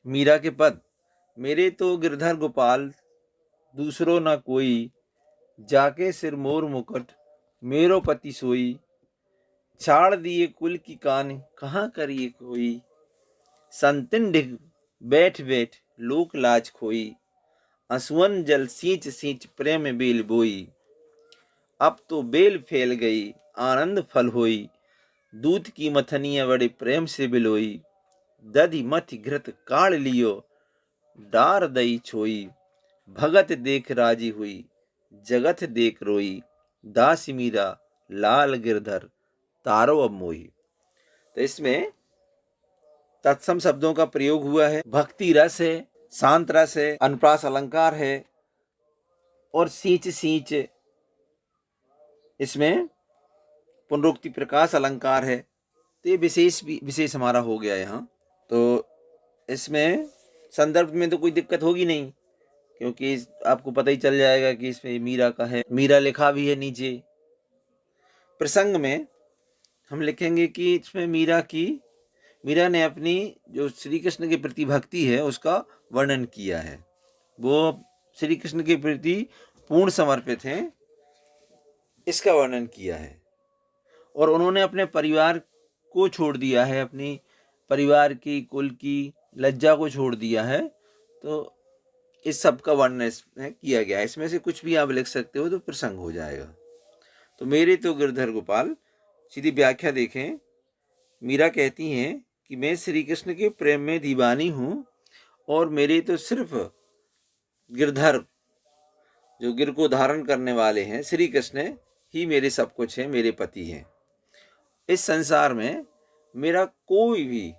मीरा के पद, मेरे तो गिरधर गोपाल दूसरो न कोई, जाके सिर मोर मुकुट मेरो पति सोई। छाड़ दिए कुल की कान कहाँ करिए कोई, संतिन डिग बैठ बैठ लोक लाज खोई। असुवन जल सींच सींच प्रेम बेल बोई, अब तो बेल फैल गई आनंद फल होई। दूध की मथनिया बड़े प्रेम से बिलोई, दधि मथि घृत काढ़ लियो डार दई छोई। भगत देख राजी हुई जगत देख रोई, दासी मीरा लाल गिरधर तारो अब मोई। तो इसमें तत्सम शब्दों का प्रयोग हुआ है, भक्ति रस है, शांत रस है, अनुप्रास अलंकार है और सींच सींच इसमें पुनरुक्ति प्रकाश अलंकार है। तो ये विशेष हमारा हो गया यहाँ। तो इसमें संदर्भ में तो कोई दिक्कत होगी नहीं, क्योंकि आपको पता ही चल जाएगा कि इसमें मीरा का है, मीरा लिखा भी है नीचे। प्रसंग में हम लिखेंगे कि इसमें मीरा ने अपनी जो श्री कृष्ण के प्रति भक्ति है उसका वर्णन किया है। वो श्री कृष्ण के प्रति पूर्ण समर्पित हैं, इसका वर्णन किया है। और उन्होंने अपने परिवार को छोड़ दिया है, अपनी परिवार की कुल की लज्जा को छोड़ दिया है। तो इस सब का वर्णन इसमें किया गया है। इसमें से कुछ भी आप लिख सकते हो तो प्रसंग हो जाएगा। तो मेरे तो गिरधर गोपाल, सीधी व्याख्या देखें। मीरा कहती हैं कि मैं श्री कृष्ण के प्रेम में दीवानी हूं और मेरे तो सिर्फ गिरधर, जो गिर को धारण करने वाले हैं, श्री कृष्ण ही मेरे सब कुछ है, मेरे पति हैं। इस संसार में मेरा कोई भी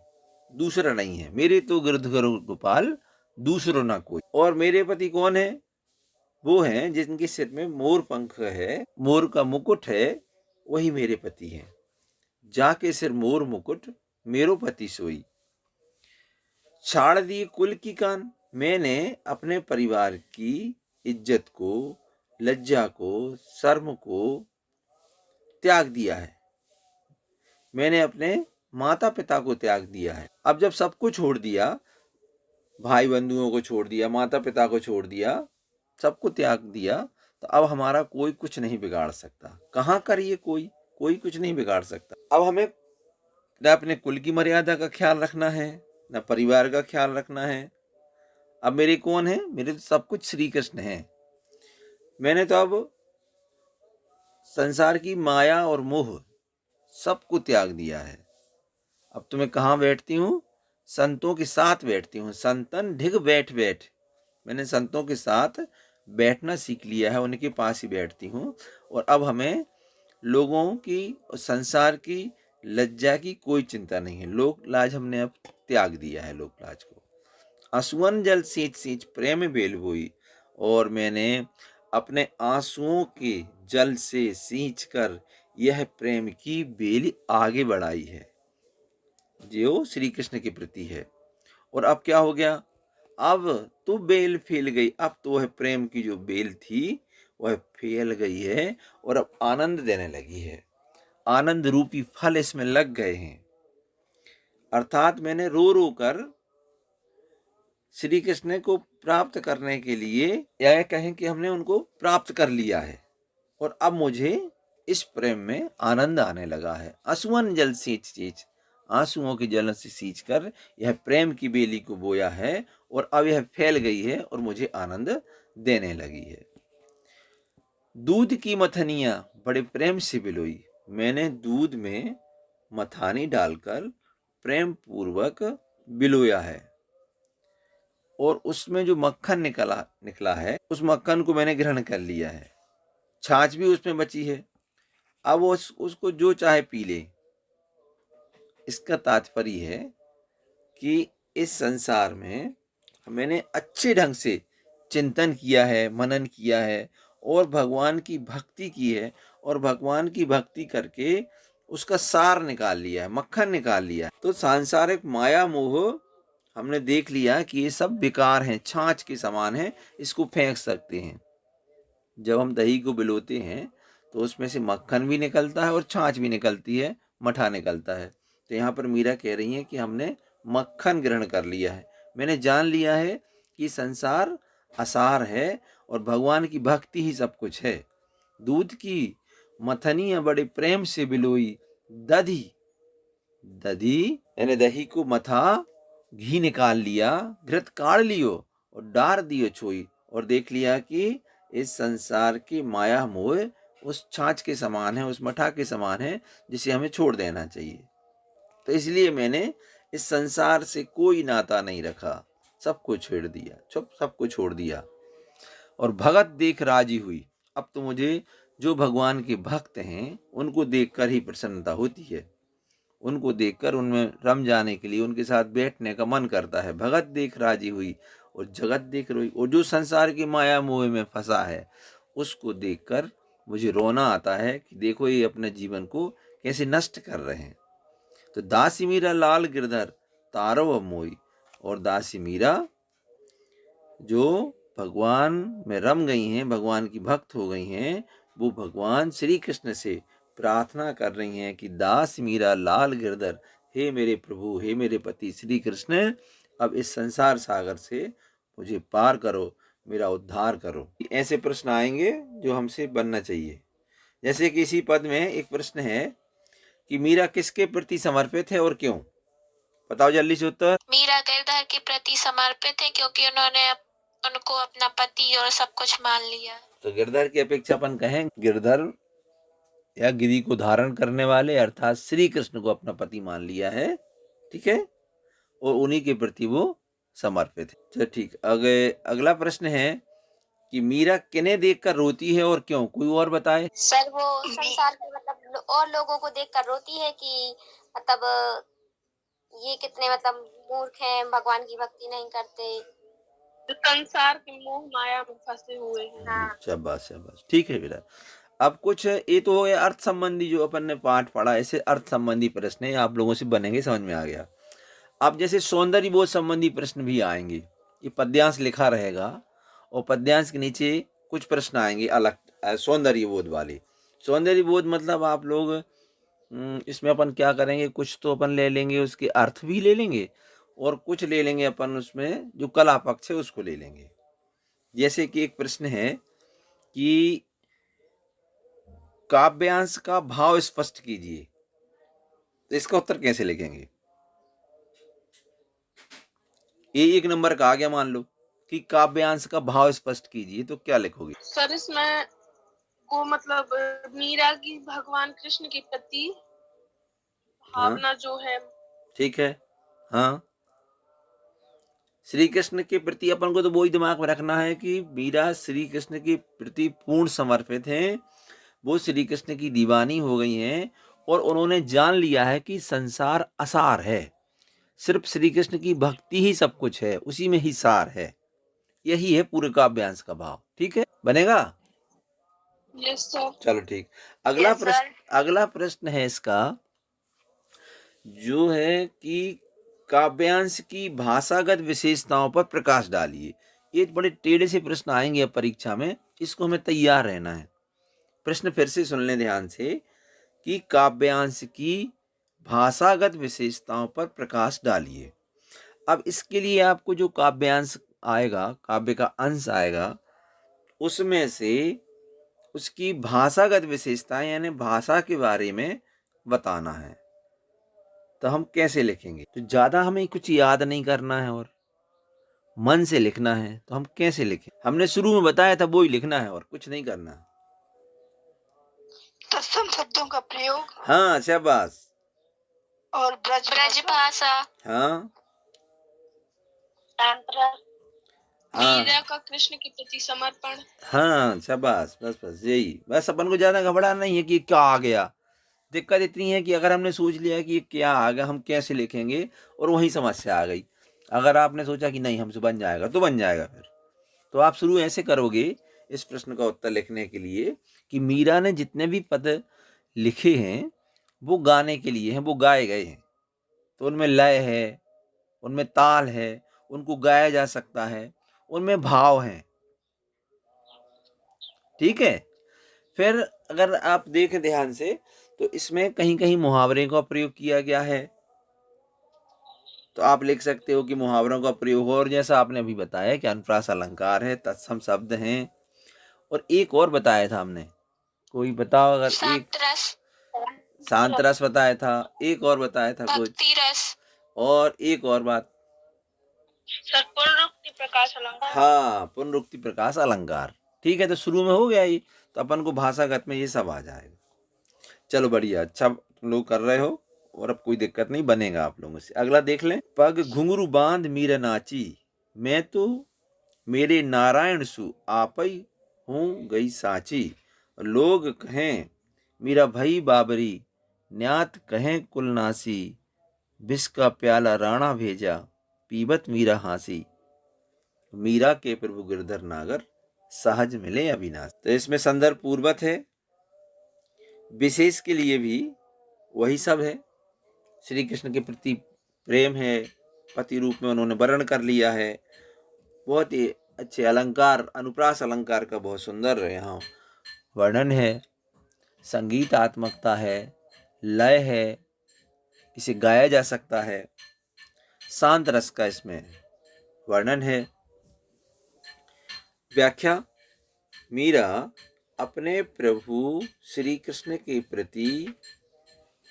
दूसरा नहीं है। मेरे तो गिरधर गोपाल दूसरो ना कोई। और मेरे पति कौन है? वो हैं जिनके सिर में मोर पंख है, मोर का मुकुट है, वही मेरे पति हैं। जाके सिर मोर मुकुट मेरो पति सोई। छाड़ दिए कुल की कान, मैंने अपने परिवार की इज्जत को, लज्जा को, शर्म को त्याग दिया है। मैंने अपने माता पिता को त्याग दिया है। अब जब सबको छोड़ दिया, भाई बंधुओं को छोड़ दिया, माता पिता को छोड़ दिया, सबको त्याग दिया, तो अब हमारा कोई कुछ नहीं बिगाड़ सकता। कहाँ करिए कोई कुछ नहीं बिगाड़ सकता। अब हमें न अपने कुल की मर्यादा का ख्याल रखना है, न परिवार का ख्याल रखना है। अब मेरे कौन है? मेरे तो सब कुछ श्री कृष्ण है। मैंने तो अब संसार की माया और मोह सबको त्याग दिया है। अब तो मैं कहाँ बैठती हूँ? संतों के साथ बैठती हूँ। संतन ढिग बैठ बैठ, मैंने संतों के साथ बैठना सीख लिया है, उनके पास ही बैठती हूँ। और अब हमें लोगों की और संसार की लज्जा की कोई चिंता नहीं है। लोक लाज हमने अब त्याग दिया है, लोक लाज को। आंसुअन जल सींच सींच प्रेम बेल बोई, और मैंने अपने आंसुओं के जल से सींच कर यह प्रेम की बेली आगे बढ़ाई है, जो श्री कृष्ण के प्रति है। और अब क्या हो गया? अब तो बेल फैल गई। अब तो वह प्रेम की जो बेल थी वह फैल गई है और अब आनंद देने लगी है। आनंद रूपी फल इसमें लग गए हैं। अर्थात मैंने रो रो कर श्री कृष्ण को प्राप्त करने के लिए, या कहें कि हमने उनको प्राप्त कर लिया है, और अब मुझे इस प्रेम में आनंद आने लगा है। आंसुअन जल सींच सींच, आंसुओं के जल से सींच कर यह प्रेम की बेली को बोया है और अब यह फैल गई है और मुझे आनंद देने लगी है। दूध की मथनिया बड़े प्रेम से बिलोई, मैंने दूध में मथानी डालकर प्रेम पूर्वक बिलोया है, और उसमें जो मक्खन निकला है, उस मक्खन को मैंने ग्रहण कर लिया है। छाछ भी उसमें बची है, अब उसको जो चाहे पी ले। इसका तात्पर्य है कि इस संसार में मैंने अच्छे ढंग से चिंतन किया है, मनन किया है और भगवान की भक्ति की है, और भगवान की भक्ति करके उसका सार निकाल लिया है, मक्खन निकाल लिया है। तो सांसारिक माया मोह हमने देख लिया कि ये सब बेकार हैं, छाछ के समान हैं, इसको फेंक सकते हैं। जब हम दही को बिलोते हैं तो उसमें से मक्खन भी निकलता है और छाछ भी निकलती है, मठा निकलता है। तो यहाँ पर मीरा कह रही है कि हमने मक्खन ग्रहण कर लिया है, मैंने जान लिया है कि संसार असार है और भगवान की भक्ति ही सब कुछ है। दूध की मथनियां बड़े प्रेम से बिलोई, दधी दधी यानी दही को मथा, घी निकाल लिया, घृत काढ़ लियो और डार दियो छोई, और देख लिया कि इस संसार की माया मोह उस छाछ के समान है, उस मठा के समान है जिसे हमें छोड़ देना चाहिए। तो इसलिए मैंने इस संसार से कोई नाता नहीं रखा, सबको छोड़ दिया, सबको छोड़ दिया। और भगत देख राजी हुई। अब तो मुझे जो भगवान के भक्त हैं उनको देखकर ही प्रसन्नता होती है, उनको देखकर उनमें रम जाने के लिए उनके साथ बैठने का मन करता है। भगत देख राजी हुई और जगत देख रोई। और जो संसार की माया मोह में फंसा है उसको देखकर मुझे रोना आता है कि देखो ये अपने जीवन को कैसे नष्ट कर रहे हैं। तो दासी मीरा लाल गिरधर तारो अब मोई, और दासी मीरा जो भगवान में रम गई हैं, भगवान की भक्त हो गई हैं, वो भगवान श्री कृष्ण से प्रार्थना कर रही हैं कि दास मीरा लाल गिरधर, हे मेरे प्रभु, हे मेरे पति श्री कृष्ण, अब इस संसार सागर से मुझे पार करो, मेरा उद्धार करो। ऐसे प्रश्न आएंगे जो हमसे बनना चाहिए। जैसे कि इसी पद में एक प्रश्न है कि मीरा किसके प्रति समर्पित है और क्यों? बताओ जल्दी से उत्तर। मीरा गिरधर के प्रति समर्पित है क्योंकि उन्होंने उनको अपना पति और सब कुछ मान लिया। तो गिरधर की अपेक्षा अपन कहें गिरधर या गिरी को धारण करने वाले अर्थात श्री कृष्ण को अपना पति मान लिया है, ठीक है, और उन्हीं के प्रति वो समर्पित है। चलो ठीक। अगला प्रश्न है कि मीरा किन्हें देखकर रोती है और क्यों? कोई और बताए। सर वो संसार के मतलब और लोगों को देखकर रोती है कि मतलब ये कितने मतलब मूर्ख हैं, भगवान की भक्ति नहीं करते, जो संसार के मोह माया में फंसे हुए हैं। हाँ। शाबाश शाबाश, ठीक है बेटा। अब कुछ ये तो है अर्थ संबंधी जो अपन ने पाठ पढ़ा, ऐसे अर्थ संबंधी प्रश्न है आप लोगों से बनेंगे, समझ में आ गया। अब जैसे सौंदर्य बोध संबंधी प्रश्न भी आएंगे, ये पद्यांश लिखा रहेगा और पद्यांश के नीचे कुछ प्रश्न आएंगे अलग सौंदर्य बोध वाले। सौंदर्य बोध मतलब आप लोग इसमें अपन क्या करेंगे, कुछ तो अपन ले लेंगे उसके अर्थ भी ले लेंगे और कुछ ले लेंगे अपन उसमें जो कला पक्ष है उसको ले लेंगे। जैसे कि एक प्रश्न है कि काव्यांश का भाव स्पष्ट कीजिए, तो इसका उत्तर कैसे लिखेंगे? ये एक नंबर का आ गया, मान लो कि काव्यांश का भाव स्पष्ट कीजिए, तो क्या लिखोगे? सर इसमें को मतलब मीरा की भगवान कृष्ण के प्रति भावना जो है, ठीक है, हाँ, श्री कृष्ण के प्रति अपन को तो वही दिमाग में रखना है कि मीरा श्री कृष्ण के प्रति पूर्ण समर्पित हैं, वो श्री कृष्ण की दीवानी हो गई हैं और उन्होंने जान लिया है कि संसार असार है, सिर्फ श्री कृष्ण की भक्ति ही सब कुछ है, उसी में ही सार है। यही है पूरे काव्यांश का भाव, ठीक है, बनेगा? Yes sir. चलो ठीक। अगला प्रश्न है इसका जो है कि काव्यांश की भाषागत विशेषताओं पर प्रकाश डालिए। ये बड़े टेढ़े से प्रश्न आएंगे अब परीक्षा में, इसको हमें तैयार रहना है। प्रश्न फिर से सुन लें ध्यान से कि काव्यांश की भाषागत विशेषताओं पर प्रकाश डालिए। अब इसके लिए आपको जो काव्यांश आएगा, काव्य का अंश आएगा, उसमें से उसकी भाषागत विशेषताएं यानी भाषा के बारे में बताना है। तो हम कैसे लिखेंगे? तो ज्यादा हमें कुछ याद नहीं करना है और मन से लिखना है। तो हम कैसे लिखें? हमने शुरू में बताया था वो ही लिखना है और कुछ नहीं करना। तत्सम शब्दों का प्रयोग। हाँ शाबाश। और ब्रज भाषा। हाँ मीरा का कृष्ण के प्रति समर्पण। हाँ शाबाश, बस बस यही, बस अपन को ज्यादा घबराना नहीं है कि क्या आ गया। दिक्कत इतनी है कि अगर हमने सोच लिया कि ये क्या आ गया, हम कैसे लिखेंगे, और वही समस्या आ गई। अगर आपने सोचा कि नहीं हमसे बन जाएगा तो बन जाएगा। फिर तो आप शुरू ऐसे करोगे इस प्रश्न का उत्तर लिखने के लिए कि मीरा ने जितने भी पद लिखे हैं वो गाने के लिए हैं, वो गाए गए हैं, तो उनमें लय है, उनमें ताल है, उनको गाया जा सकता है, उनमें भाव है, ठीक है। फिर अगर आप देखें ध्यान से तो इसमें कहीं कहीं मुहावरे का प्रयोग किया गया है, तो आप लिख सकते हो कि मुहावरों का प्रयोग हो, और जैसा आपने अभी बताया कि अनुप्रास अलंकार है, तत्सम शब्द हैं, और एक और बताया था हमने, कोई बताओ अगर एक। शांत रस बताया था, एक और बताया था कुछ, भक्ति रस, और एक और बात, पुनरुक्ति प्रकाश अलंकार। हाँ, पुनरुक्ति प्रकाश अलंकार। ठीक है, तो शुरू में हो गया ये, तो अपन को भाषागत में ये सब आ जाएगा। चलो बढ़िया, अच्छा तुम लोग कर रहे हो, और अब कोई दिक्कत नहीं, बनेगा आप लोगों से। अगला देख लें। पग घुंघरू बांध मीरा नाची, मैं तो मेरे नारायण सु आपई हूँ गई साची। लोग कहें मीरा भई बाबरी, न्यात कहें कुलनासी, विष का प्याला राणा भेजा, पीबत मीरा हासी। मीरा के प्रभु गिरधर नागर, सहज मिले अविनाश। तो इसमें संदर्भ पूर्वत है, विशेष के लिए भी वही सब है। श्री कृष्ण के प्रति प्रेम है, पति रूप में उन्होंने वर्ण कर लिया है। बहुत ही अच्छे अलंकार, अनुप्रास अलंकार का बहुत सुंदर यहाँ वर्णन है। संगीतात्मकता है, लय है, इसे गाया जा सकता है। शांत रस का इसमें वर्णन है। व्याख्या। मीरा अपने प्रभु श्री कृष्ण के प्रति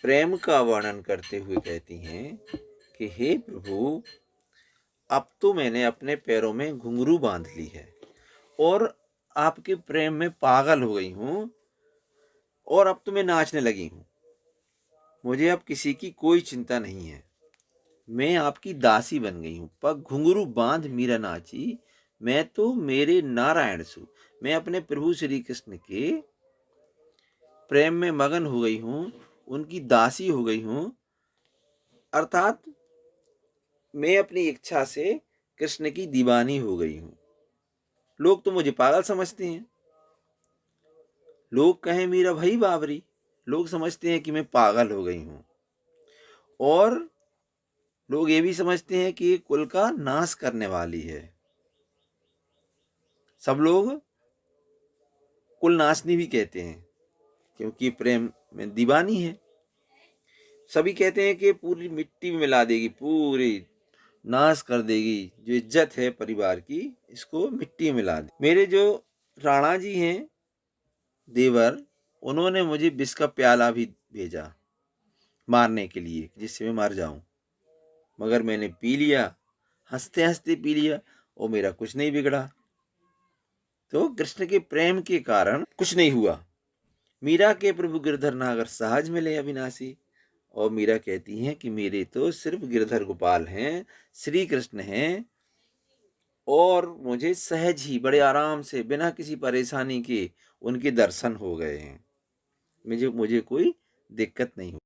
प्रेम का वर्णन करते हुए कहती हैं कि हे प्रभु, अब तो मैंने अपने पैरों में घुंघरू बांध ली है, और आपके प्रेम में पागल हो गई हूँ, और अब तो मैं नाचने लगी हूँ। मुझे अब किसी की कोई चिंता नहीं है, मैं आपकी दासी बन गई हूँ। पग घुंघरू बांध मीरा नाची, मैं तो मेरे नारायण सु, मैं अपने प्रभु श्री कृष्ण के प्रेम में मगन हो गई हूँ, उनकी दासी हो गई हूँ। अर्थात मैं अपनी इच्छा से कृष्ण की दीवानी हो गई हूँ। लोग तो मुझे पागल समझते हैं, लोग कहें मीरा भाई बाबरी, लोग समझते हैं कि मैं पागल हो गई हूँ, और लोग ये भी समझते हैं कि ये कुल का नाश करने वाली है। सब लोग कुल नाशनी भी कहते हैं, क्योंकि प्रेम में दीवानी है। सभी कहते हैं कि पूरी मिट्टी में मिला देगी, पूरी नाश कर देगी, जो इज्जत है परिवार की, इसको मिट्टी में मिला दे। मेरे जो राणा जी हैं, देवर, उन्होंने मुझे विष का प्याला भी भेजा मारने के लिए, जिससे मैं मर जाऊं, मगर मैंने पी लिया, हंसते हंसते पी लिया, और मेरा कुछ नहीं बिगड़ा। तो कृष्ण के प्रेम के कारण कुछ नहीं हुआ। मीरा के प्रभु गिरधर नागर, सहज मिले अविनाशी। और मीरा कहती हैं कि मेरे तो सिर्फ गिरधर गोपाल हैं, श्री कृष्ण हैं, और मुझे सहज ही, बड़े आराम से, बिना किसी परेशानी के उनके दर्शन हो गए हैं। मुझे कोई दिक्कत नहीं हुई।